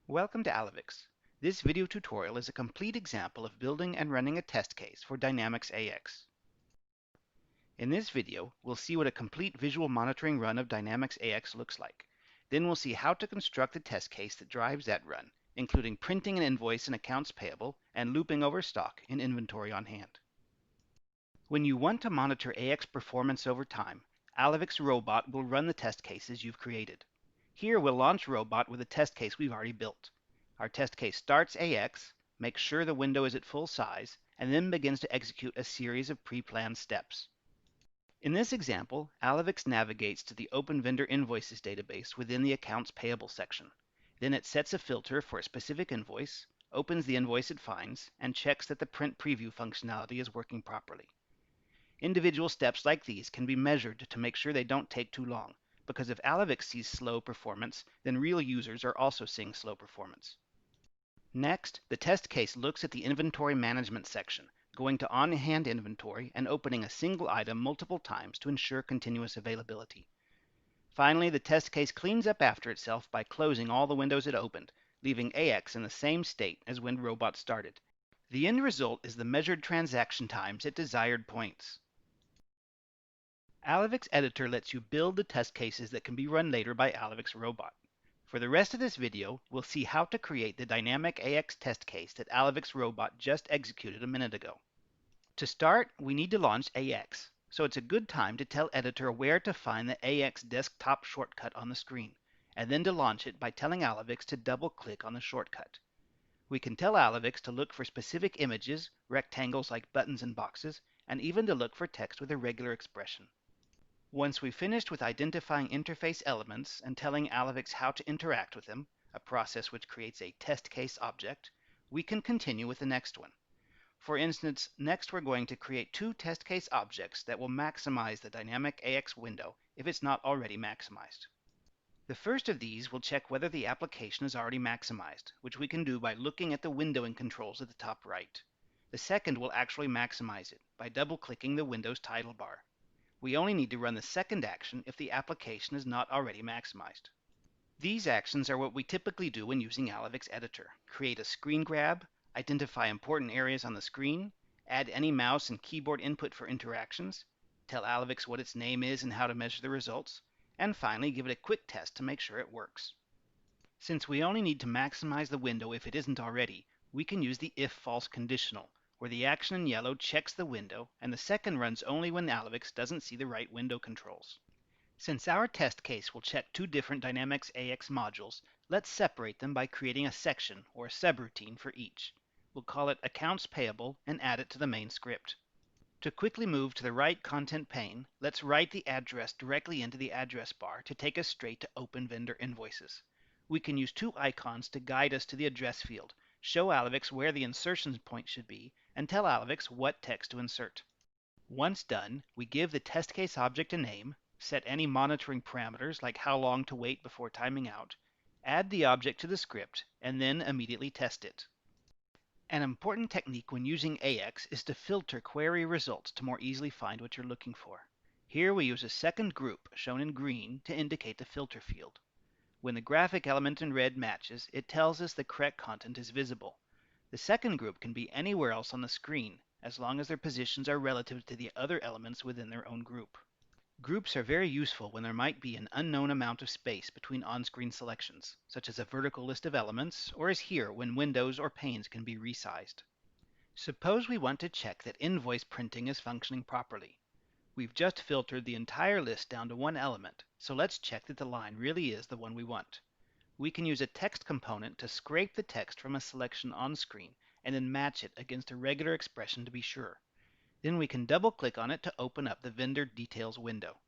Welcome to Alyvix. This video tutorial is a complete example of building and running a test case for Dynamics AX. In this video, we'll see what a complete visual monitoring run of Dynamics AX looks like. Then we'll see how to construct the test case that drives that run, including printing an invoice in Accounts Payable and looping over stock in inventory on hand. When you want to monitor AX performance over time, Alyvix Robot will run the test cases you've created. Here we'll launch Robot with a test case we've already built. Our test case starts AX, makes sure the window is at full size, and then begins to execute a series of pre-planned steps. In this example, Alyvix navigates to the Open Vendor Invoices database within the Accounts Payable section. Then it sets a filter for a specific invoice, opens the invoice it finds, and checks that the print preview functionality is working properly. Individual steps like these can be measured to make sure they don't take too long, because if Alyvix sees slow performance, then real users are also seeing slow performance. Next, the test case looks at the Inventory Management section, going to on-hand inventory and opening a single item multiple times to ensure continuous availability. Finally, the test case cleans up after itself by closing all the windows it opened, leaving AX in the same state as when Robot started. The end result is the measured transaction times at desired points. Alyvix Editor lets you build the test cases that can be run later by Alyvix Robot. For the rest of this video, we'll see how to create the dynamic AX test case that Alyvix Robot just executed a minute ago. To start, we need to launch AX, so it's a good time to tell Editor where to find the AX desktop shortcut on the screen, and then to launch it by telling Alyvix to double-click on the shortcut. We can tell Alyvix to look for specific images, rectangles like buttons and boxes, and even to look for text with a regular expression. Once we've finished with identifying interface elements and telling Alyvix how to interact with them, a process which creates a test case object, we can continue with the next one. For instance, next we're going to create two test case objects that will maximize the dynamic AX window if it's not already maximized. The first of these will check whether the application is already maximized, which we can do by looking at the windowing controls at the top right. The second will actually maximize it by double-clicking the Windows title bar. We only need to run the second action if the application is not already maximized. These actions are what we typically do when using Alyvix Editor. Create a screen grab, identify important areas on the screen, add any mouse and keyboard input for interactions, tell Alyvix what its name is and how to measure the results, and finally give it a quick test to make sure it works. Since we only need to maximize the window if it isn't already, we can use the if-false conditional, where the action in yellow checks the window, and the second runs only when Alyvix doesn't see the right window controls. Since our test case will check two different Dynamics AX modules, let's separate them by creating a section or a subroutine for each. We'll call it Accounts Payable and add it to the main script. To quickly move to the right content pane, let's write the address directly into the address bar to take us straight to Open Vendor Invoices. We can use two icons to guide us to the address field, show Alyvix where the insertion point should be, and tell Alyvix what text to insert. Once done, we give the test case object a name, set any monitoring parameters like how long to wait before timing out, add the object to the script, and then immediately test it. An important technique when using AX is to filter query results to more easily find what you're looking for. Here we use a second group, shown in green, to indicate the filter field. When the graphic element in red matches, it tells us the correct content is visible. The second group can be anywhere else on the screen, as long as their positions are relative to the other elements within their own group. Groups are very useful when there might be an unknown amount of space between on-screen selections, such as a vertical list of elements, or as here when windows or panes can be resized. Suppose we want to check that invoice printing is functioning properly. We've just filtered the entire list down to one element, so let's check that the line really is the one we want. We can use a text component to scrape the text from a selection on screen and then match it against a regular expression to be sure. Then we can double-click on it to open up the Vendor Details window.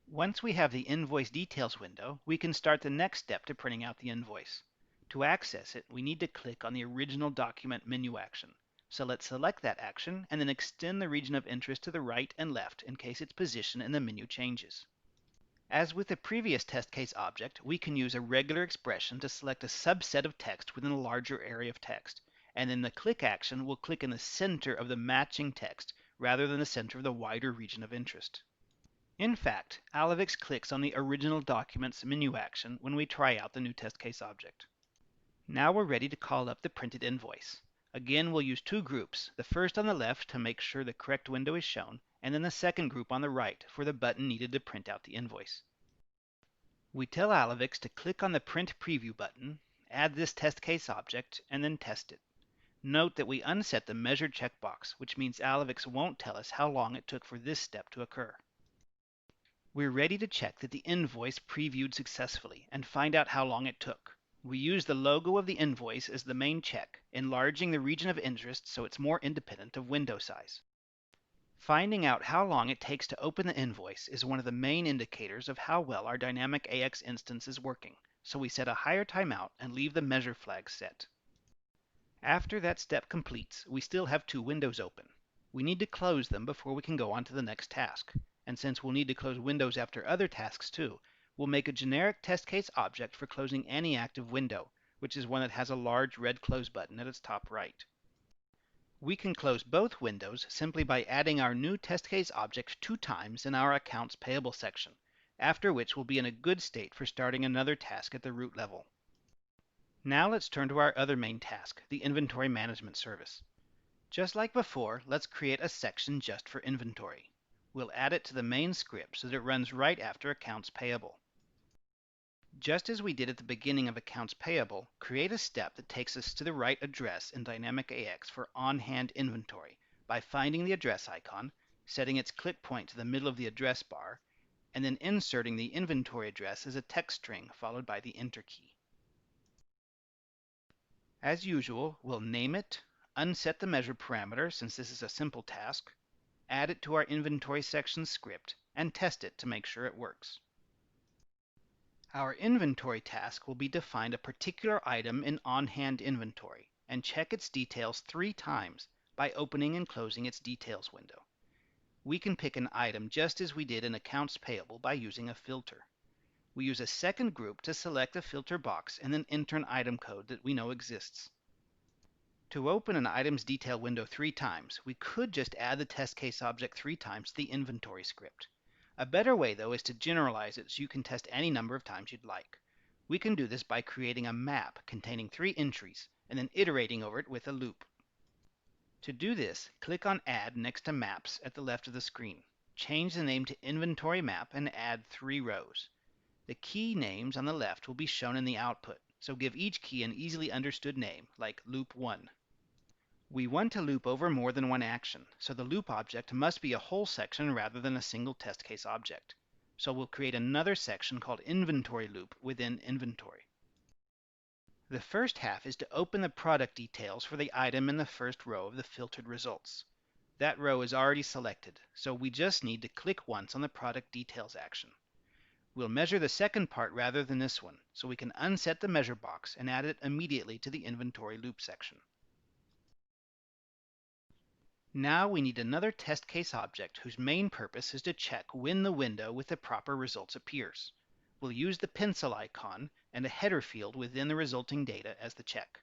Once we have the Invoice Details window, we can start the next step to printing out the invoice. To access it, we need to click on the Original Document menu action. So let's select that action and then extend the region of interest to the right and left in case its position in the menu changes. As with the previous test case object, we can use a regular expression to select a subset of text within a larger area of text, and then the click action will click in the center of the matching text rather than the center of the wider region of interest. In fact, Alyvix clicks on the Original Documents menu action when we try out the new test case object. Now we're ready to call up the printed invoice. Again, we'll use two groups, the first on the left to make sure the correct window is shown, and then the second group on the right for the button needed to print out the invoice. We tell Alyvix to click on the Print Preview button, add this test case object, and then test it. Note that we unset the Measured checkbox, which means Alyvix won't tell us how long it took for this step to occur. We're ready to check that the invoice previewed successfully and find out how long it took. We use the logo of the invoice as the main check, enlarging the region of interest so it's more independent of window size. Finding out how long it takes to open the invoice is one of the main indicators of how well our dynamic AX instance is working, so we set a higher timeout and leave the measure flag set. After that step completes, we still have two windows open. We need to close them before we can go on to the next task. And since we'll need to close windows after other tasks too, we'll make a generic test case object for closing any active window, which is one that has a large red close button at its top right. We can close both windows simply by adding our new test case object 2 times in our Accounts Payable section, after which we'll be in a good state for starting another task at the root level. Now let's turn to our other main task, the Inventory Management Service. Just like before, let's create a section just for inventory. We'll add it to the main script so that it runs right after Accounts Payable. Just as we did at the beginning of Accounts Payable, create a step that takes us to the right address in Dynamic AX for on-hand inventory by finding the address icon, setting its click point to the middle of the address bar, and then inserting the inventory address as a text string followed by the Enter key. As usual, we'll name it, unset the measure parameter since this is a simple task, add it to our inventory section script, and test it to make sure it works. Our inventory task will be to find a particular item in on-hand inventory and check its details 3 times by opening and closing its details window. We can pick an item just as we did in Accounts Payable by using a filter. We use a second group to select a filter box and then enter an item code that we know exists. To open an item's detail window 3 times, we could just add the test case object 3 times to the inventory script. A better way, though, is to generalize it so you can test any number of times you'd like. We can do this by creating a map containing 3 entries and then iterating over it with a loop. To do this, click on Add next to Maps at the left of the screen. Change the name to Inventory Map and add 3 rows. The key names on the left will be shown in the output, so give each key an easily understood name, like Loop 1. We want to loop over more than one action, so the loop object must be a whole section rather than a single test case object. So we'll create another section called Inventory Loop within Inventory. The first half is to open the product details for the item in the first row of the filtered results. That row is already selected, so we just need to click once on the product details action. We'll measure the second part rather than this one, so we can unset the measure box and add it immediately to the Inventory Loop section. Now we need another test case object whose main purpose is to check when the window with the proper results appears. We'll use the pencil icon and a header field within the resulting data as the check.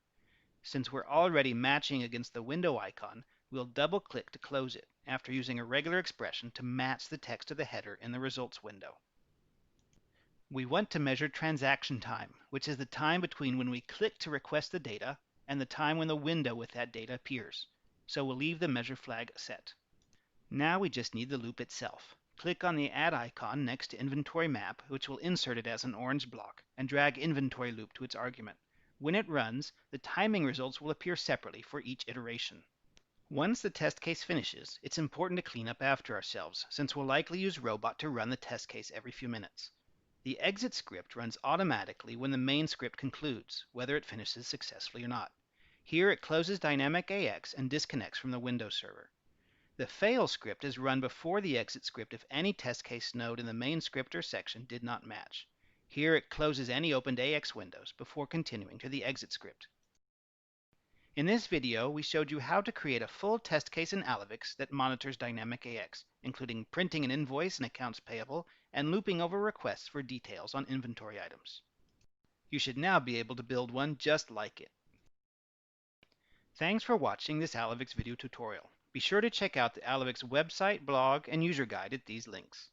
Since we're already matching against the window icon, we'll double-click to close it after using a regular expression to match the text of the header in the results window. We want to measure transaction time, which is the time between when we click to request the data and the time when the window with that data appears. So we'll leave the measure flag set. Now we just need the loop itself. Click on the Add icon next to Inventory Map, which will insert it as an orange block, and drag Inventory Loop to its argument. When it runs, the timing results will appear separately for each iteration. Once the test case finishes, it's important to clean up after ourselves, since we'll likely use Robot to run the test case every few minutes. The exit script runs automatically when the main script concludes, whether it finishes successfully or not. Here it closes Dynamic AX and disconnects from the Windows server. The fail script is run before the exit script if any test case node in the main script or section did not match. Here it closes any opened AX windows before continuing to the exit script. In this video, we showed you how to create a full test case in Alyvix that monitors Dynamic AX, including printing an invoice in Accounts Payable and looping over requests for details on inventory items. You should now be able to build one just like it. Thanks for watching this Alyvix video tutorial. Be sure to check out the Alyvix website, blog, and user guide at these links.